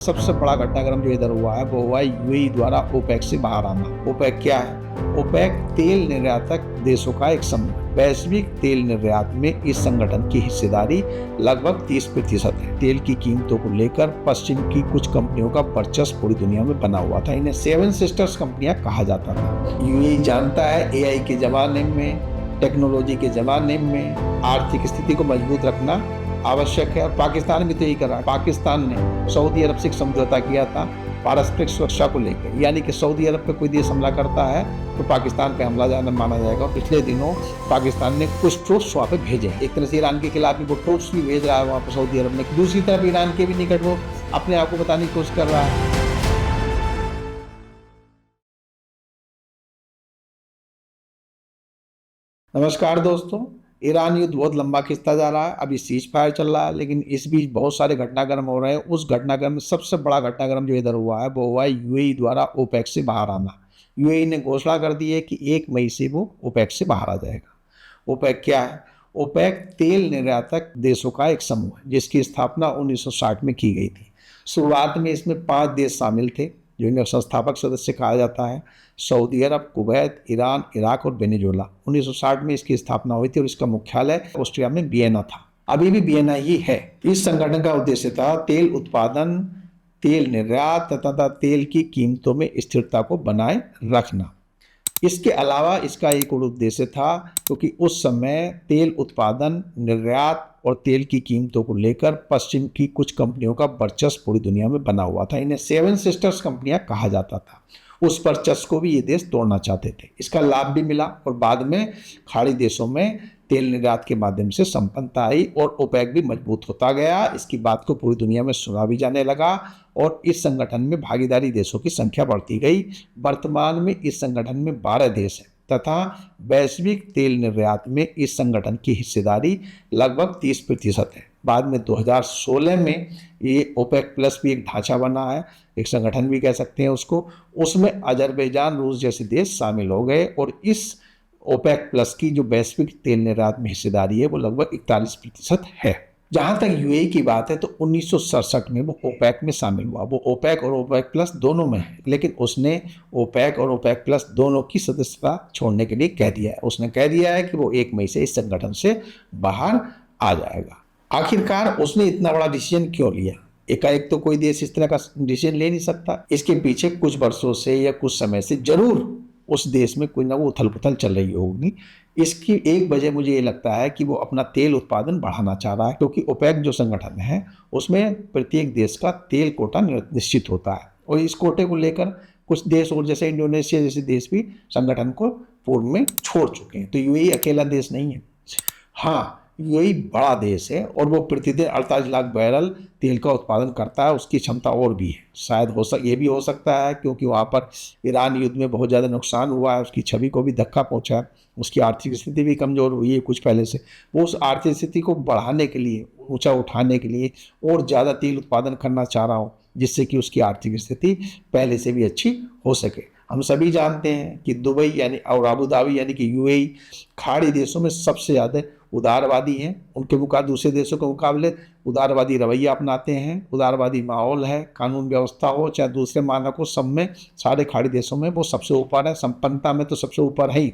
सबसे बड़ा घटनाक्रम जो इधर हुआ है वो हुआ यूएई द्वारा ओपेक से बाहर आना। ओपेक क्या है? ओपेक तेल निर्यातक देशों का एक समूह। वैश्विक तेल निर्यात में इस संगठन की हिस्सेदारी लगभग 30% है। तेल की कीमतों को लेकर पश्चिम की कुछ कंपनियों का वर्चस्व पूरी दुनिया में बना हुआ था। इन्हें सेवन सिस्टर्स कंपनियां कहा जाता था। यूएई जानता है एआई के जमाने में, टेक्नोलॉजी के जमाने में आर्थिक स्थिति को मजबूत रखना आवश्यक है। और पाकिस्तान भी तो यही कर रहा है। पाकिस्तान ने सऊदी अरब से समझौता किया था पारस्परिक सुरक्षा को लेकर, यानी कि सऊदी अरब पे कोई देश हमला करता है तो पाकिस्तान पे हमला जाना माना जाएगा। और पिछले दिनों पाकिस्तान ने कुछ ट्रूप्स वहाँ पे भेजे। एक तरह से ईरान के खिलाफ भी वो ट्रूप्स भी भेज रहा है वहाँ पर सऊदी अरब ने। दूसरी तरफ ईरान के भी निकट वो अपने आप को बताने की कोशिश कर रहा है। नमस्कार दोस्तों। ईरान युद्ध बहुत लंबा खिंचता जा रहा है। अभी सीज फायर चल रहा है, लेकिन इस बीच बहुत सारे घटनाक्रम हो रहे हैं। उस घटनाक्रम में सबसे बड़ा घटनाक्रम जो इधर हुआ है वो हुआ है यूएई द्वारा ओपेक से बाहर आना। यूएई ने घोषणा कर दी है कि 1 मई से वो ओपेक से बाहर आ जाएगा। ओपेक क्या है? ओपेक तेल निर्यातक देशों का एक समूह है जिसकी स्थापना 1960 में की गई थी। शुरुआत में इसमें 5 देश शामिल थे जो इन्हें संस्थापक सदस्य कहा जाता है। सऊदी अरब, कुवैत, ईरान, इराक और वेनेजुएला। 1960 में इसकी स्थापना हुई थी और इसका मुख्यालय ऑस्ट्रिया में वियना था। अभी भी वियना ही है। इस संगठन का उद्देश्य था तेल उत्पादन, तेल निर्यात तथा तेल की कीमतों में स्थिरता को बनाए रखना। इसके अलावा इसका एक और उद्देश्य था, क्योंकि उस समय तेल उत्पादन, निर्यात और तेल की कीमतों को लेकर पश्चिम की कुछ कंपनियों का वर्चस्व पूरी दुनिया में बना हुआ था। इन्हें सेवन सिस्टर्स कंपनियां कहा जाता था। उस वर्चस्व को भी ये देश तोड़ना चाहते थे। इसका लाभ भी मिला और बाद में खाड़ी देशों में तेल निर्यात के माध्यम से संपन्नता आई और ओपेक भी मजबूत होता गया। इसकी बात को पूरी दुनिया में सुना भी जाने लगा और इस संगठन में भागीदारी देशों की संख्या बढ़ती गई। वर्तमान में इस संगठन में 12 देश हैं तथा वैश्विक तेल निर्यात में इस संगठन की हिस्सेदारी लगभग 30% है। बाद में 2016 में ये ओपेक प्लस भी एक ढांचा बना है, एक संगठन भी कह सकते हैं उसको। उसमें अजरबैजान, रूस जैसे देश शामिल हो गए और इस ओपेक प्लस की जो वैश्विक तेल निर्यात में हिस्सेदारी है वो लगभग 41% है। जहां तक यूएई की बात है तो 1967 में वो ओपेक में शामिल हुआ। वो ओपेक और ओपेक प्लस दोनों में है, लेकिन उसने ओपेक और ओपेक प्लस दोनों की सदस्यता छोड़ने के लिए कह दिया है। उसने कह दिया है कि वो 1 मई से इस संगठन से बाहर आ जाएगा। आखिरकार उसने इतना बड़ा डिसीजन क्यों लिया? एकाएक तो कोई देश इस तरह का डिसीजन ले नहीं सकता। इसके पीछे कुछ वर्षों से या कुछ समय से जरूर उस देश में कोई ना वो उथल पुथल चल रही होगी। इसकी एक वजह मुझे ये लगता है कि वो अपना तेल उत्पादन बढ़ाना चाह रहा है, क्योंकि ओपेक जो संगठन है उसमें प्रत्येक देश का तेल कोटा निश्चित होता है और इस कोटे को लेकर कुछ देश और जैसे इंडोनेशिया जैसे देश भी संगठन को पूर्व में छोड़ चुके हैं। तो यूएई अकेला देश नहीं है। हाँ, यूएई बड़ा देश है और वो प्रतिदिन 48 लाख बैरल तेल का उत्पादन करता है। उसकी क्षमता और भी है। शायद ये भी हो सकता है क्योंकि वहाँ पर ईरान युद्ध में बहुत ज़्यादा नुकसान हुआ है, उसकी छवि को भी धक्का पहुँचा है, उसकी आर्थिक स्थिति भी कमज़ोर हुई है कुछ पहले से। वो उस आर्थिक स्थिति को बढ़ाने के लिए, ऊँचा उठाने के लिए और ज़्यादा तेल उत्पादन करना चाह रहा हो, जिससे कि उसकी आर्थिक स्थिति पहले से भी अच्छी हो सके। हम सभी जानते हैं कि दुबई यानी और अबू धाबी यानी कि यूएई खाड़ी देशों में सबसे ज़्यादा उदारवादी हैं। उनके मुकाबले दूसरे देशों के मुकाबले उदारवादी रवैया अपनाते हैं, उदारवादी माहौल है, कानून व्यवस्था हो चाहे दूसरे मानक हो, सब में सारे खाड़ी देशों में वो सबसे ऊपर है। संपन्नता में तो सबसे ऊपर है ही।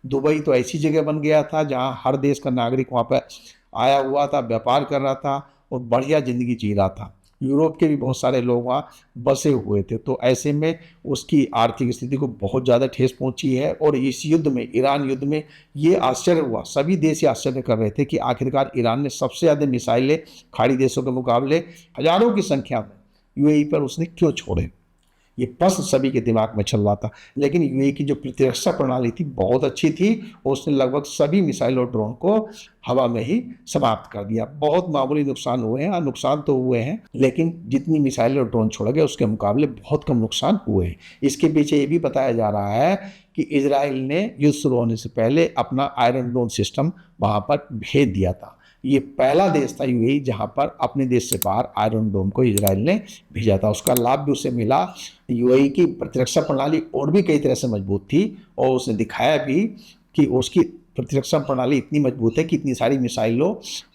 दुबई तो ऐसी जगह बन गया था जहाँ हर देश का नागरिक वहाँ पर आया हुआ था, व्यापार कर रहा था और बढ़िया ज़िंदगी जी रहा था। यूरोप के भी बहुत सारे लोग वहाँ बसे हुए थे। तो ऐसे में उसकी आर्थिक स्थिति को बहुत ज़्यादा ठेस पहुँची है। और इस युद्ध में, ईरान युद्ध में, ये आश्चर्य हुआ, सभी देश ये आश्चर्य कर रहे थे कि आखिरकार ईरान ने सबसे ज़्यादा मिसाइलें खाड़ी देशों के मुकाबले हज़ारों की संख्या में यूएई पर उसने क्यों छोड़े। ये प्रश्न सभी के दिमाग में चल रहा था। लेकिन यूएई की जो प्रतिरक्षा प्रणाली थी बहुत अच्छी थी और उसने लगभग सभी मिसाइल और ड्रोन को हवा में ही समाप्त कर दिया। बहुत मामूली नुकसान हुए हैं, नुकसान तो हुए हैं, लेकिन जितनी मिसाइल और ड्रोन छोड़ गए उसके मुकाबले बहुत कम नुकसान हुए हैं। इसके पीछे ये भी बताया जा रहा है कि इजराइल ने युद्ध शुरू होने से पहले अपना आयरन डोम सिस्टम वहाँ पर भेज दिया था। ये पहला देश था यूएई जहां पर अपने देश से बाहर आयरन डोम को इजराइल ने भेजा था। उसका लाभ भी उसे मिला। यूएई की प्रतिरक्षा प्रणाली और भी कई तरह से मजबूत थी और उसने दिखाया भी कि उसकी प्रतिरक्षा प्रणाली इतनी मजबूत है कि इतनी सारी मिसाइलों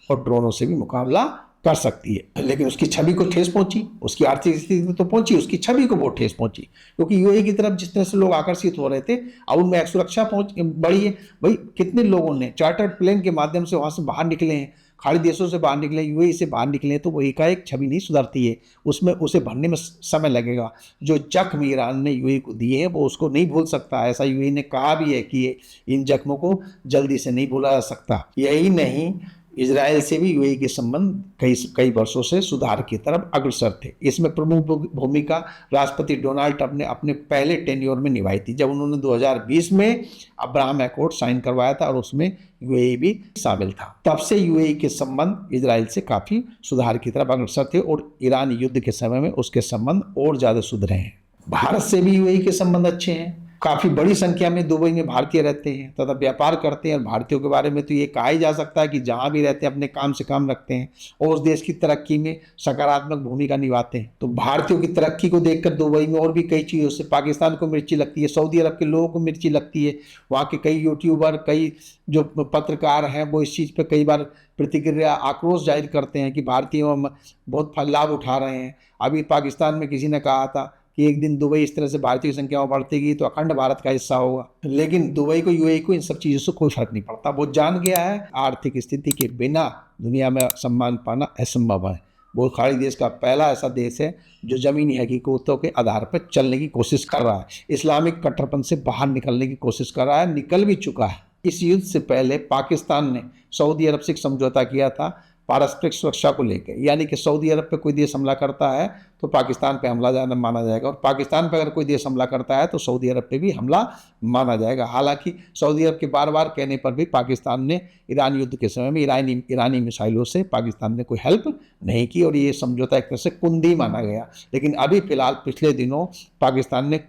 और ड्रोनों से भी मुकाबला कर सकती है, लेकिन उसकी छवि को ठेस पहुंची, उसकी आर्थिक स्थिति तो पहुंची, उसकी छवि को बहुत ठेस पहुंची, क्योंकि यूएई की तरफ जिस तरह से लोग आकर्षित हो रहे थे अब उनमें सुरक्षा पहुंच बढ़ी है। भाई कितने लोगों ने चार्टर्ड प्लेन के माध्यम से वहां से बाहर निकले हैं, खाड़ी देशों से बाहर निकले, यूएई से बाहर निकले, तो वो एकाएक छवि नहीं सुधरती है, उसमें उसे भरने में समय लगेगा। जो जख्म ईरान ने यूएई को दिए हैं वो उसको नहीं भूल सकता, ऐसा यूएई ने कहा भी है कि इन जख्मों को जल्दी से नहीं भूला जा सकता। यही नहीं, इजराइल से भी यूएई के संबंध कई कई वर्षों से सुधार की तरफ अग्रसर थे। इसमें प्रमुख भूमिका राष्ट्रपति डोनाल्ड ट्रंप ने अपने पहले टेन्योर में निभाई थी, जब उन्होंने 2020 में अब्राहम एकॉर्ड साइन करवाया था और उसमें यूएई भी शामिल था। तब से यूएई के संबंध इजराइल से काफी सुधार की तरफ अग्रसर थे और ईरान युद्ध के समय में उसके संबंध और ज्यादा सुधरे हैं। भारत से भी यूएई के संबंध अच्छे हैं, काफी बड़ी संख्या में दुबई में भारतीय रहते हैं तथा व्यापार करते हैं, और भारतीयों के बारे में तो ये कहा ही जा सकता है कि जहां भी रहते हैं अपने काम से काम रखते हैं और उस देश की तरक्की में सकारात्मक भूमिका निभाते हैं। तो भारतीयों की तरक्की को देखकर दुबई में और भी कई चीज़ों से पाकिस्तान को मिर्ची लगती है, सऊदी अरब के लोगों को मिर्ची लगती है, वहाँ के कई यूट्यूबर, कई जो पत्रकार हैं वो इस चीज़ पर कई बार प्रतिक्रिया आक्रोश जाहिर करते हैं कि भारतीय बहुत लाभ उठा रहे हैं। अभी पाकिस्तान में किसी ने कहा था कि एक दिन दुबई इस तरह से भारतीय संख्या बढ़ती तो अखंड भारत का हिस्सा होगा, लेकिन दुबई को, यूएई को इन सब चीज़ों से कोई फर्क नहीं पड़ता। वो जान गया है आर्थिक स्थिति के बिना दुनिया में सम्मान पाना असंभव है। वो खाड़ी देश का पहला ऐसा देश है जो ज़मीनी हकीकतों के आधार पर चलने की कोशिश कर रहा है, इस्लामिक कट्टरपन से बाहर निकलने की कोशिश कर रहा है, निकल भी चुका है। इस युद्ध से पहले पाकिस्तान ने सऊदी अरब से एक समझौता किया था पारस्परिक सुरक्षा को लेकर, यानी कि सऊदी अरब पे कोई देश हमला करता है तो पाकिस्तान पे हमला जाना माना जाएगा, और पाकिस्तान पे अगर कोई देश हमला करता है तो सऊदी अरब पे भी हमला माना जाएगा। हालांकि सऊदी अरब के बार बार कहने पर भी पाकिस्तान ने ईरान युद्ध के समय में ईरानी मिसाइलों से पाकिस्तान ने कोई हेल्प नहीं की और ये समझौता एक तरह से कुंदी माना गया। लेकिन अभी फिलहाल पिछले दिनों पाकिस्तान ने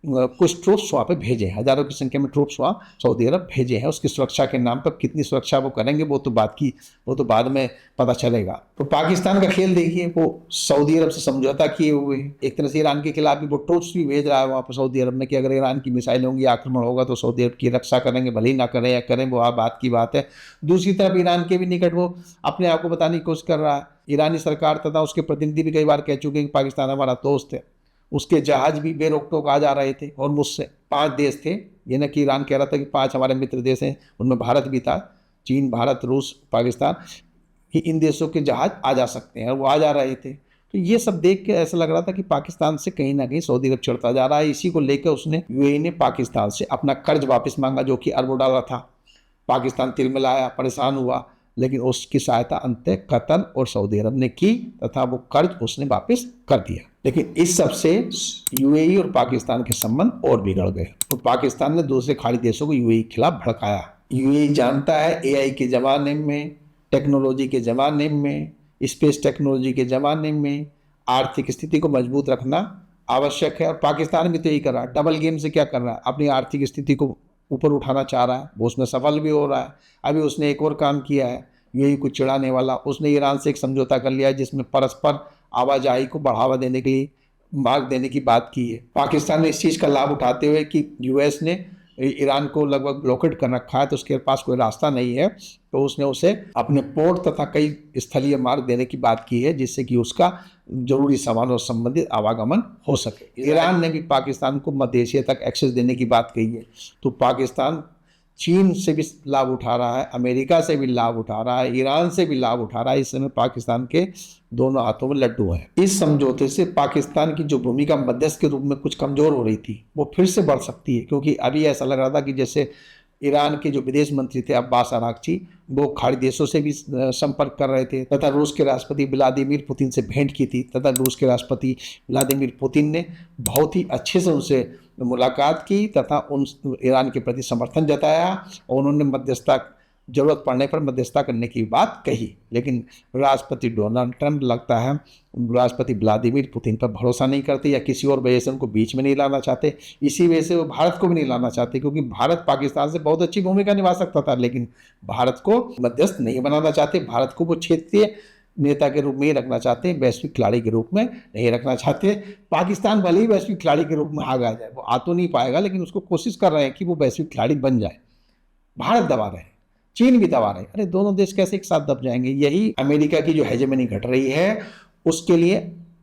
कुछ ट्रूप्स वहाँ पे भेजे हैं, हजारों की संख्या में ट्रूप्स वहाँ सऊदी अरब भेजे हैं। उसकी सुरक्षा के नाम पर कितनी सुरक्षा वो करेंगे वो तो बाद में पता चलेगा। तो पाकिस्तान का खेल देखिए, वो सऊदी अरब से समझौता किए हुए एक तरह से ईरान के खिलाफ भी वो ट्रूप्स भी भेज रहा है वहाँ पर सऊदी अरब में कि अगर ईरान की मिसाइल होंगी, आक्रमण होगा तो सऊदी अरब की रक्षा करेंगे, भले ही ना करें या करें वो आप बात की बात है। दूसरी तरफ ईरान के भी निकट वो अपने आप को बताने की कोशिश कर रहा है। ईरानी सरकार तथा उसके प्रतिनिधि भी कई बार कह चुके हैं कि पाकिस्तान हमारा दोस्त है। उसके जहाज भी बेरोक टोक आ जा रहे थे और मुझसे 5 देश थे, ये न कि ईरान कह रहा था कि 5 हमारे मित्र देश हैं, उनमें भारत भी था, चीन, भारत, रूस, पाकिस्तान, कि इन देशों के जहाज आ जा सकते हैं, और वो आ जा रहे थे। तो ये सब देख के ऐसा लग रहा था कि पाकिस्तान से कहीं ना कहीं सऊदी अरब चिढ़ता जा रहा है। इसी को लेकर उसने यूएई ने पाकिस्तान से अपना कर्ज वापस मांगा जो कि अरबों डॉलर था। पाकिस्तान तिलमिलाया, परेशान हुआ, लेकिन उसकी सहायता अंततः कतर और सऊदी अरब ने की तथा वो कर्ज उसने वापस कर दिया। लेकिन इस सब से यूएई और पाकिस्तान के संबंध और बिगड़ गए, तो पाकिस्तान ने दूसरे खाड़ी देशों को यूएई के खिलाफ भड़काया। यूएई जानता है एआई के ज़माने में, टेक्नोलॉजी के ज़माने में, स्पेस टेक्नोलॉजी के ज़माने में आर्थिक स्थिति को मजबूत रखना आवश्यक है, और पाकिस्तान भी तो यही कर रहा है। डबल गेम से क्या कर रहा है, अपनी आर्थिक स्थिति को ऊपर उठाना चाह रहा है, वो उसमें सफल भी हो रहा है। अभी उसने एक और काम किया है यूएई को चिढ़ाने वाला, उसने ईरान से एक समझौता कर लिया है जिसमें परस्पर आवाजाही को बढ़ावा देने के लिए मार्ग देने की बात की है। पाकिस्तान ने इस चीज़ का लाभ उठाते हुए कि यूएस ने ईरान को लगभग ब्लॉकेट कर रखा है तो उसके पास कोई रास्ता नहीं है, तो उसने उसे अपने पोर्ट तथा कई स्थलीय मार्ग देने की बात की है जिससे कि उसका जरूरी सामान और संबंधित आवागमन हो सके। ईरान ने भी पाकिस्तान को मध्य एशिया तक एक्सेस देने की बात कही है। तो पाकिस्तान चीन से भी लाभ उठा रहा है, अमेरिका से भी लाभ उठा रहा है, ईरान से भी लाभ उठा रहा है। इस समय पाकिस्तान के दोनों हाथों में लड्डू हैं। इस समझौते से पाकिस्तान की जो भूमिका मध्यस्थ के रूप में कुछ कमजोर हो रही थी वो फिर से बढ़ सकती है, क्योंकि अभी ऐसा लग रहा था कि जैसे ईरान के जो विदेश मंत्री थे अब्बास अरागची, वो खाड़ी देशों से भी संपर्क कर रहे थे तथा रूस के राष्ट्रपति व्लादिमीर पुतिन से भेंट की थी तथा रूस के राष्ट्रपति व्लादिमीर पुतिन ने बहुत ही अच्छे से उनसे मुलाकात की तथा उन ईरान के प्रति समर्थन जताया और उन्होंने मध्यस्थता जरूरत पड़ने पर मध्यस्थता करने की बात कही। लेकिन राष्ट्रपति डोनाल्ड ट्रंप लगता है राष्ट्रपति व्लादिमीर पुतिन पर भरोसा नहीं करते या किसी और वजह से उनको बीच में नहीं लाना चाहते। इसी वजह से वो भारत को भी नहीं लाना चाहते, क्योंकि भारत पाकिस्तान से बहुत अच्छी भूमिका निभा सकता था, लेकिन भारत को मध्यस्थ नहीं बनाना चाहते। भारत को वो क्षेत्रीय नेता के रूप में ही रखना चाहते हैं, वैश्विक खिलाड़ी के रूप में नहीं रखना चाहते। पाकिस्तान भले ही वैश्विक खिलाड़ी के रूप में आगे आ जाए, वो आ तो नहीं पाएगा, लेकिन उसको कोशिश कर रहे हैं कि वो वैश्विक खिलाड़ी बन जाए। भारत दबा रहे हैं, चीन भी दबा रहे हैं। अरे दोनों देश कैसे एक साथ दब जाएंगे? यही अमेरिका की जो हेजेमनी घट रही है उसके लिए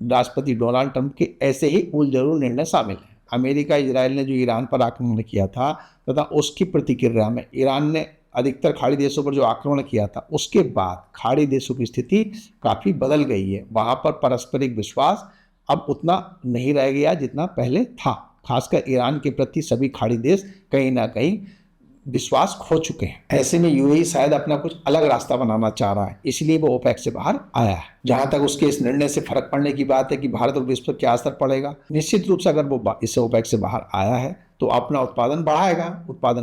राष्ट्रपति डोनाल्ड ट्रंप के ऐसे ही उलझुल निर्णय शामिल हैं। अमेरिका इजराइल ने जो ईरान पर आक्रमण किया था तथा उसकी प्रतिक्रिया में ईरान ने अधिकतर खाड़ी देशों पर जो आक्रमण किया था, उसके बाद खाड़ी देशों की स्थिति काफ़ी बदल गई है। वहाँ पर पारस्परिक विश्वास अब उतना नहीं रह गया जितना पहले था। खासकर ईरान के प्रति सभी खाड़ी देश कहीं ना कहीं विश्वास खो चुके हैं। ऐसे में यूएई शायद अपना कुछ अलग रास्ता बनाना चाह रहा है, इसलिए वो ओपेक से बाहर आया है। जहां तक उसके इस निर्णय से फर्क पड़ने की बात है कि भारत और विश्व पर क्या असर पड़ेगा, निश्चित रूप से अगर वो इससे ओपेक से बाहर आया है तो अपना उत्पादन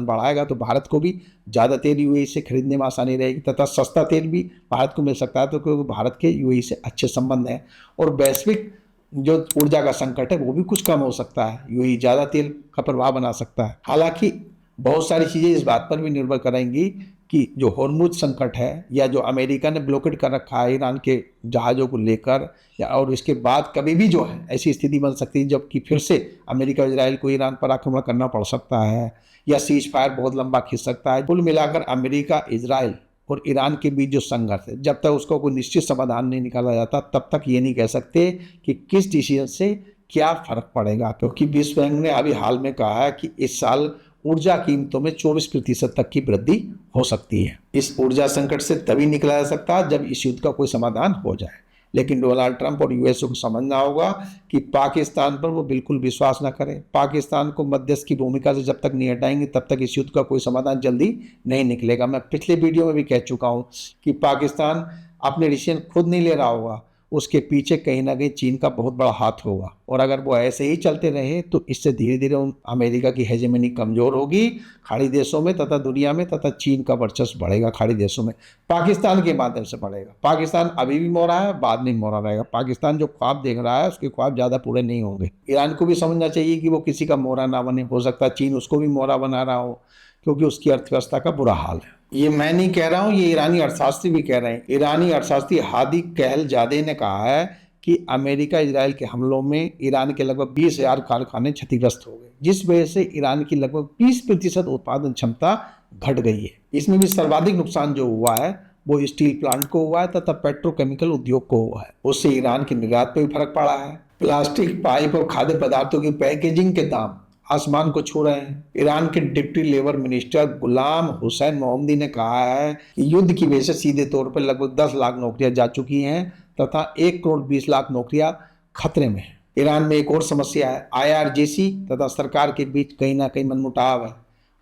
बढ़ाएगा तो भारत को भी ज़्यादा तेल यूएई से खरीदने में आसानी रहेगी तथा सस्ता तेल भी भारत को मिल सकता है, तो क्योंकि भारत के यूएई से अच्छे संबंध हैं और वैश्विक जो ऊर्जा का संकट है वो भी कुछ कम हो सकता है। यूएई ज़्यादा तेल का प्रवाह बना सकता है। हालांकि बहुत सारी चीज़ें इस बात पर भी निर्भर करेंगी कि जो हॉर्मुज संकट है या जो अमेरिका ने ब्लॉकेट कर रखा है ईरान के जहाज़ों को लेकर, या और इसके बाद कभी भी जो है ऐसी स्थिति बन सकती है जबकि फिर से अमेरिका और इजराइल को ईरान पर आक्रमण करना पड़ सकता है या सीज फायर बहुत लंबा खिंच सकता है। कुल मिलाकर अमेरिका, इजराइल और ईरान के बीच जो संघर्ष है, जब तक उसको कोई निश्चित समाधान नहीं निकाला जाता तब तक ये नहीं कह सकते कि किस डिसीजन से क्या फर्क पड़ेगा। क्योंकि विश्व बैंक ने अभी हाल में कहा है कि इस साल ऊर्जा कीमतों में 24% तक की वृद्धि हो सकती है। इस ऊर्जा संकट से तभी निकला जा सकता है जब इस युद्ध का कोई समाधान हो जाए। लेकिन डोनाल्ड ट्रंप और यूएसए को समझना होगा कि पाकिस्तान पर वो बिल्कुल विश्वास ना करें। पाकिस्तान को मध्यस्थ की भूमिका से जब तक नहीं हटाएंगे तब तक इस युद्ध का कोई समाधान जल्दी नहीं निकलेगा। मैं पिछले वीडियो में भी कह चुका हूँ कि पाकिस्तान अपने डिसीजन खुद नहीं ले रहा होगा, उसके पीछे कहीं ना कहीं चीन का बहुत बड़ा हाथ होगा और अगर वो ऐसे ही चलते रहे तो इससे धीरे धीरे अमेरिका की हेजेमनी कमज़ोर होगी खाड़ी देशों में तथा दुनिया में, तथा चीन का वर्चस्व बढ़ेगा खाड़ी देशों में, पाकिस्तान के माध्यम से बढ़ेगा। पाकिस्तान अभी भी मोरा है, बाद में मोरा रहेगा। पाकिस्तान जो ख्वाब देख रहा है उसके ख्वाब ज़्यादा पूरे नहीं होंगे। ईरान को भी समझना चाहिए कि वो किसी का मोरा ना बने, हो सकता है चीन उसको भी मोरा बना रहा हो क्योंकि उसकी अर्थव्यवस्था का बुरा हाल है। ये मैं नहीं कह रहा हूँ, ये ईरानी अर्थशास्त्री भी कह रहे हैं। ईरानी अर्थशास्त्री हादी कहलजादे ने कहा है कि अमेरिका इजराइल के हमलों में ईरान के लगभग 20,000 कारखाने क्षतिग्रस्त हो गए, जिस वजह से ईरान की लगभग 20% उत्पादन क्षमता घट गई है। इसमें भी सर्वाधिक नुकसान जो हुआ है वो स्टील प्लांट को हुआ है तथा पेट्रोकेमिकल उद्योग को हुआ है। उससे ईरान की निर्यात पर भी फर्क पड़ा है। प्लास्टिक पाइप और खाद्य पदार्थों की पैकेजिंग के दाम आसमान को छू रहे हैं। ईरान के deputy labour minister Ghulam Hussain मोहम्मदी ने कहा है कि युद्ध की वजह से सीधे तौर पर लगभग 10 लाख नौकरियां जा चुकी हैं तथा 1 करोड़ 20 लाख नौकरियां खतरे में हैं। ईरान में एक और समस्या है, IRGC तथा सरकार के बीच कहीं ना कहीं मनमुटाव है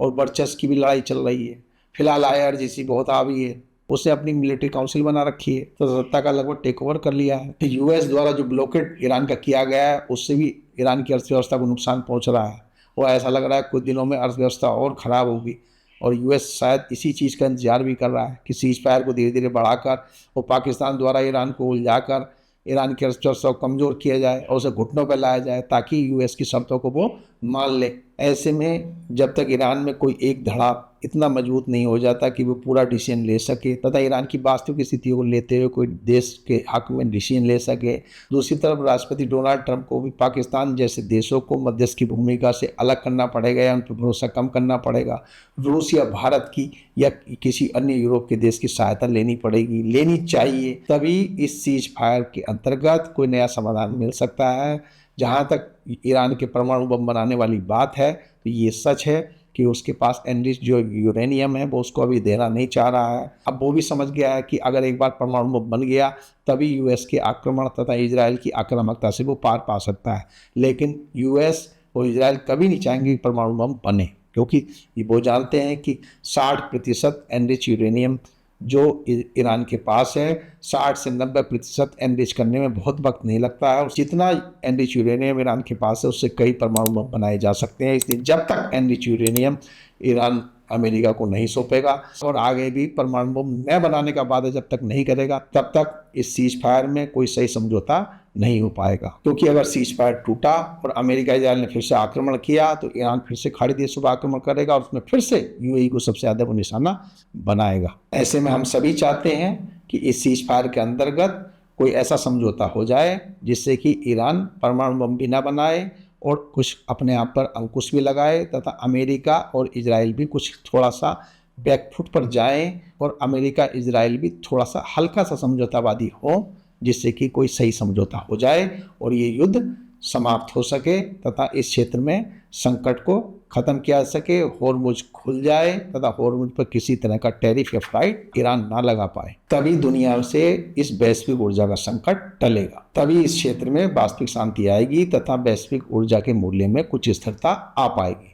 और वर्चस्व की भी लड़ाई चल रही है। फिलहाल IRGC बहुत हावी है, उसने अपनी मिलिट्री काउंसिल बना रखी है तो सत्ता का लगभग टेक ओवर कर लिया है। यूएस द्वारा जो ब्लॉकेट ईरान का किया गया है उससे भी ईरान की अर्थव्यवस्था को नुकसान पहुंच रहा है और ऐसा लग रहा है कुछ दिनों में अर्थव्यवस्था और ख़राब होगी और यूएस शायद इसी चीज़ का इंतजार भी कर रहा है कि सीज फायर को धीरे धीरे बढ़ाकर और पाकिस्तान द्वारा ईरान को उलझाकर ईरान की अर्थव्यवस्था को कमज़ोर किया जाए और उसे घुटनों पर लाया जाए ताकि यूएस की शर्तों को वो मान ले। ऐसे में जब तक ईरान में कोई एक धड़ा इतना मजबूत नहीं हो जाता कि वो पूरा डिसीजन ले सके तथा ईरान की वास्तविक स्थितियों को लेते हुए कोई देश के हक में डिसीजन ले सके, दूसरी तरफ राष्ट्रपति डोनाल्ड ट्रंप को भी पाकिस्तान जैसे देशों को मध्यस्थ की भूमिका से अलग करना पड़ेगा या उन पर भरोसा कम करना पड़ेगा। रूस या भारत की या किसी अन्य यूरोप के देश की सहायता लेनी पड़ेगी, लेनी चाहिए, तभी इस सीज फायर के अंतर्गत कोई नया समाधान मिल सकता है। जहाँ तक ईरान के परमाणु बम बनाने वाली बात है तो ये सच है कि उसके पास एनरिच जो यूरेनियम है वो उसको अभी देना नहीं चाह रहा है। अब वो भी समझ गया है कि अगर एक बार परमाणु बम बन गया तभी यूएस के आक्रमण तथा इजराइल की आक्रामकता से वो पार पा सकता है। लेकिन यूएस और इजराइल कभी नहीं चाहेंगे कि परमाणु बम बने क्योंकि वो जानते हैं कि 60% एनरिच यूरेनियम जो ईरान के पास है 60 से 90% एनरिच करने में बहुत वक्त नहीं लगता है और जितना एनरिच यूरेनियम ईरान के पास है उससे कई परमाणु बम बनाए जा सकते हैं। इसलिए जब तक एनरिच यूरेनियम ईरान अमेरिका को नहीं सौंपेगा और आगे भी परमाणु बम न बनाने का वादा जब तक नहीं करेगा तब तक इस सीज फायर में कोई सही समझौता नहीं हो पाएगा। क्योंकि अगर सीज फायर टूटा और अमेरिका इजराइल ने फिर से आक्रमण किया तो ईरान फिर से खाड़ी देशों पर आक्रमण करेगा और उसमें फिर से यूएई को सबसे ज़्यादा वो निशाना बनाएगा। ऐसे में हम सभी चाहते हैं कि इस सीज फायर के अंतर्गत कोई ऐसा समझौता हो जाए जिससे कि ईरान परमाणु बम भी ना बनाए और कुछ अपने आप पर अंकुश भी लगाए तथा अमेरिका और इजराइल भी कुछ थोड़ा सा बैकफुट पर जाएं और अमेरिका इजराइल भी थोड़ा सा हल्का सा समझौतावादी हो, जिससे कि कोई सही समझौता हो जाए और ये युद्ध समाप्त हो सके तथा इस क्षेत्र में संकट को खत्म किया जा सके, होर्मुज खुल जाए तथा होर्मुज पर किसी तरह का टैरिफ या फ्लाइट ईरान ना लगा पाए। तभी दुनिया से इस वैश्विक ऊर्जा का संकट टलेगा, तभी इस क्षेत्र में वास्तविक शांति आएगी तथा वैश्विक ऊर्जा के मूल्य में कुछ स्थिरता आ पाएगी।